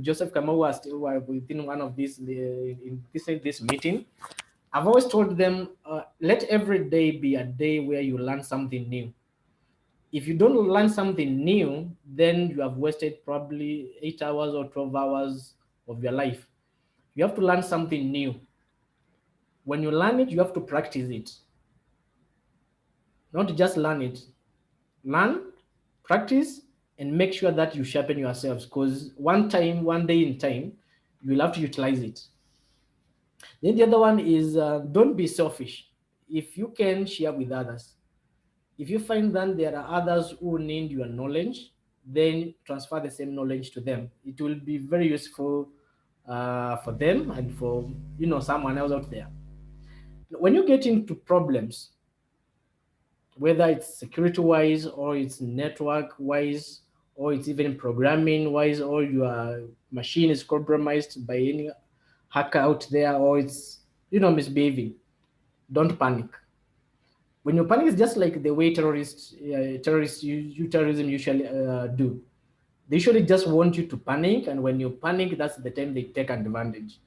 Joseph Kamau, who are within one of these in this meeting, I've always told them, let every day be a day where you learn something new. If you don't learn something new, then you have wasted probably 8 hours or 12 hours of your life. You have to learn something new. When you learn it, you have to practice it. Not just learn it. Learn, practice, and make sure that you sharpen yourselves, because one day in time, you'll have to utilize it. Then the other one is don't be selfish. If you can, share with others. If you find that there are others who need your knowledge, then transfer the same knowledge to them. It will be very useful for them and for, you know, someone else out there. When you get into problems, whether it's security wise or it's network wise or it's even programming wise, or your machine is compromised by any hacker out there, or it's, you know, misbehaving, don't panic. When you panic, it's just like the way terrorism usually do. They usually just want you to panic, and when you panic, that's the time they take advantage.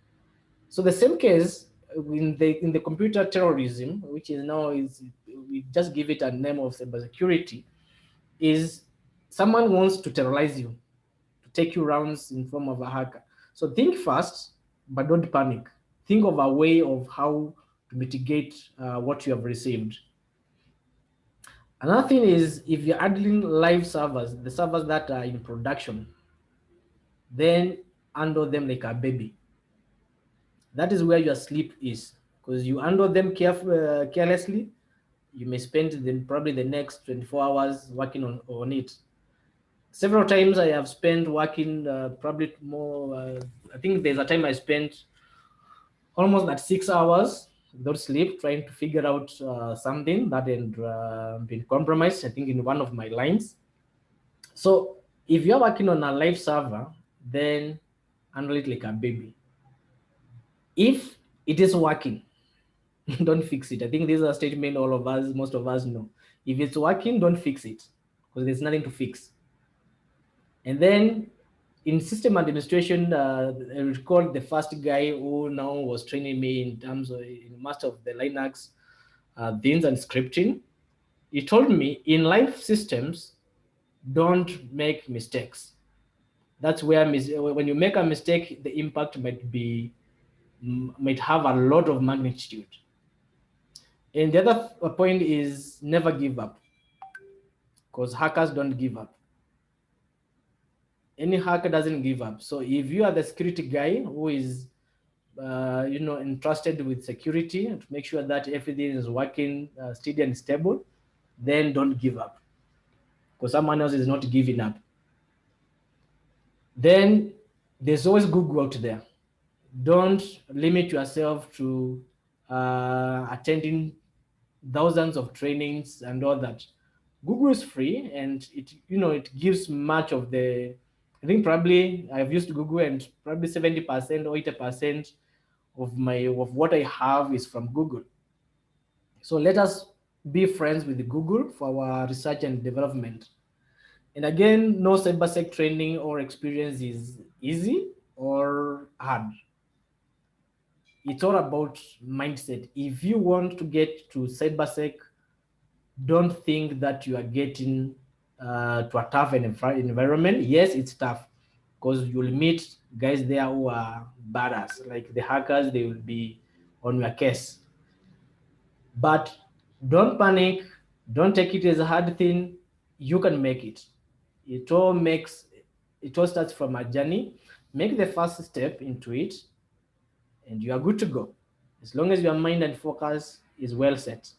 So the same case in the computer terrorism, which is now we just give it a name of cybersecurity, is someone wants to terrorize you, to take you rounds in form of a hacker. So think fast, but don't panic. Think of a way of how to mitigate what you have received. Another thing is, if you're handling live servers, the servers that are in production, then handle them like a baby. That is where your sleep is, because you handle them carelessly, you may spend probably the next 24 hours working on it. Several times I have spent working probably more. I think there's a time I spent almost like 6 hours without sleep trying to figure out something that had been compromised, I think, in one of my lines. So if you're working on a live server, then handle it like a baby. If it is working, don't fix it. I think this is a statement most of us know. If it's working, don't fix it, because there's nothing to fix. And then in system administration, I recall the first guy who now was training me in terms of in master of the Linux things and scripting. He told me, in live systems, don't make mistakes. That's where when you make a mistake, the impact might have a lot of magnitude. And the other point is never give up, because hackers don't give up. Any hacker doesn't give up. So if you are the security guy who is entrusted with security to make sure that everything is working steady and stable, then don't give up, because someone else is not giving up. Then there's always Google out there. Don't limit yourself to attending thousands of trainings and all that. Google is free, and it gives much of the. I think probably I've used Google, and probably 70% or 80% of what I have is from Google. So let us be friends with Google for our research and development. And again, no cybersec training or experience is easy or hard. It's all about mindset. If you want to get to cybersec, don't think that you are getting to a tough environment. Yes, it's tough because you'll meet guys there who are badass, like the hackers. They will be on your case, but don't panic. Don't take it as a hard thing. You can make it. It all starts from a journey. Make the first step into it, and you are good to go, as long as your mind and focus is well set.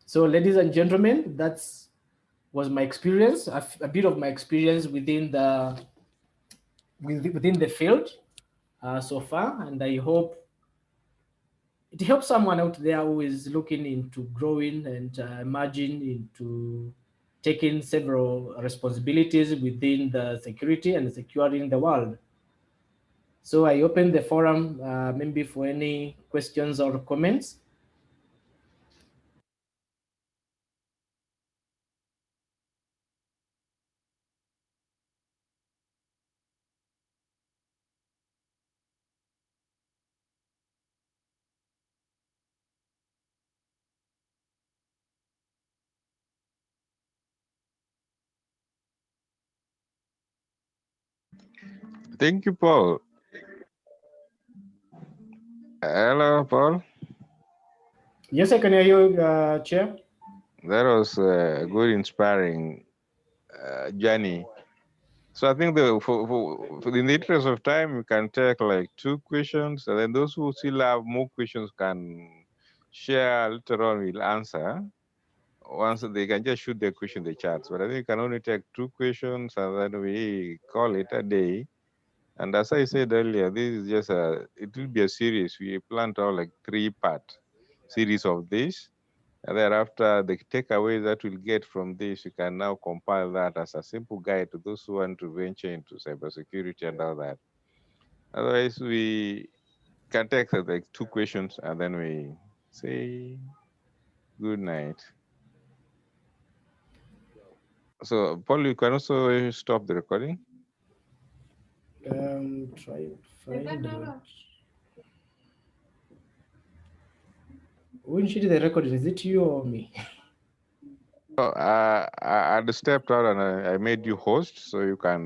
So, ladies and gentlemen, that's was my experience, a bit of my experience within the field so far, and I hope it helps someone out there who is looking into growing and emerging into taking several responsibilities within the security and securing the world. So I open the forum maybe for any questions or comments. Thank you, Paul. Hello, Paul. Yes, I can hear you, Chair. That was a good, inspiring journey. So I think in the interest of time, we can take like 2 questions, and then those who still have more questions can share later on. We'll answer. Once they can just shoot their question in the chats. But I think we can only take 2 questions, and then we call it a day. And as I said earlier, this is just it will be a series. We plan to have like 3-part series of this. And thereafter, the takeaways that we'll get from this, we can now compile that as a simple guide to those who want to venture into cybersecurity and all that. Otherwise, we can take like 2 questions and then we say good night. So, Paul, you can also stop the recording. Try to find out. Who initiated the recording? Is it you or me? I stepped out and I made you host, so you can